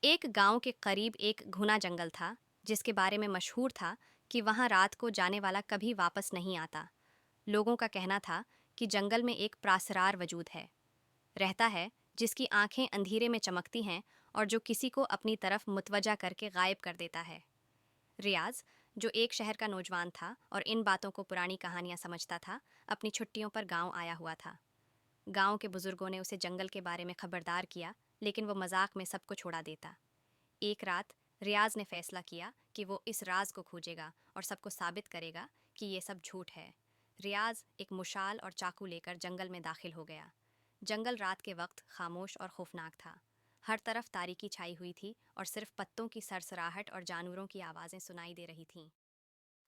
एक गांव के करीब एक घना जंगल था जिसके बारे में मशहूर था कि वहां रात को जाने वाला कभी वापस नहीं आता। लोगों का कहना था कि जंगल में एक प्रासरार वजूद है, रहता है, जिसकी आंखें अंधेरे में चमकती हैं और जो किसी को अपनी तरफ मुतवजा करके गायब कर देता है। रियाज, जो एक शहर का नौजवान था और इन बातों को पुरानी कहानियां समझता था, अपनी छुट्टियों पर गांव आया हुआ था। गांव के बुजुर्गों ने उसे जंगल के बारे में खबरदार किया, लेकिन वो मजाक में सबको छोड़ा देता। एक रात रियाज ने फैसला किया कि वो इस राज को खोजेगा और सबको साबित करेगा कि ये सब झूठ है। रियाज एक मुशाल और चाकू लेकर जंगल में दाखिल हो गया। जंगल रात के वक्त खामोश और खौफनाक था। हर तरफ तारीकी छाई हुई थी और सिर्फ पत्तों की सरसराहट और जानवरों की आवाज़ें सुनाई दे रही थीं।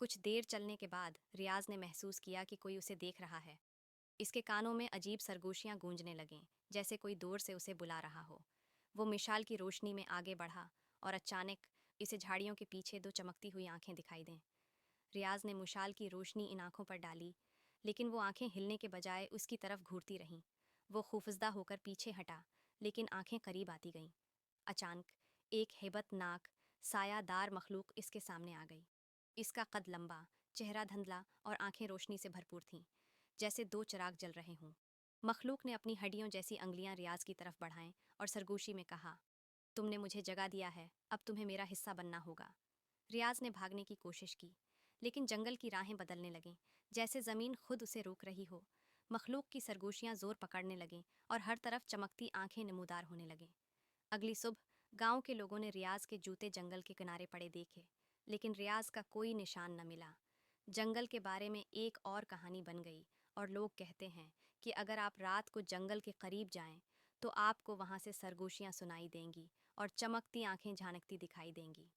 कुछ देर चलने के बाद रियाज ने महसूस किया कि कोई उसे देख रहा है। इसके कानों में अजीब सरगोशियां गूंजने लगीं, जैसे कोई दूर से उसे बुला रहा हो। वो मिशाल की रोशनी में आगे बढ़ा और अचानक इसे झाड़ियों के पीछे दो चमकती हुई आंखें दिखाई दें। रियाज ने मुशाल की रोशनी इन आंखों पर डाली, लेकिन वो आंखें हिलने के बजाय उसकी तरफ घूरती रहीं। वो खौफजदा होकर पीछे हटा, लेकिन आंखें करीब आती गईं। अचानक एक हेबतनाक सायादार मखलूक इसके सामने आ गई। इसका कद लंबा, चेहरा धुंधला और आंखें रोशनी से भरपूर थीं, जैसे दो चिराग जल रहे हों। मखलूक ने अपनी हड्डियों जैसी अंगलियां रियाज की तरफ बढ़ाईं और सरगोशी में कहा, तुमने मुझे जगा दिया है, अब तुम्हें मेरा हिस्सा बनना होगा। रियाज ने भागने की कोशिश की, लेकिन जंगल की राहें बदलने लगीं, जैसे ज़मीन खुद उसे रोक रही हो। मखलूक की सरगोशियां जोर पकड़ने लगीं और हर तरफ चमकती आंखें नमूदार होने लगीं। अगली सुबह गांव के लोगों ने रियाज के जूते जंगल के किनारे पड़े देखे, लेकिन रियाज का कोई निशान न मिला। जंगल के बारे में एक और कहानी बन गई और लोग कहते हैं कि अगर आप रात को जंगल के करीब जाएं, तो आपको वहां से सरगोशियां सुनाई देंगी और चमकती आंखें झांकती दिखाई देंगी।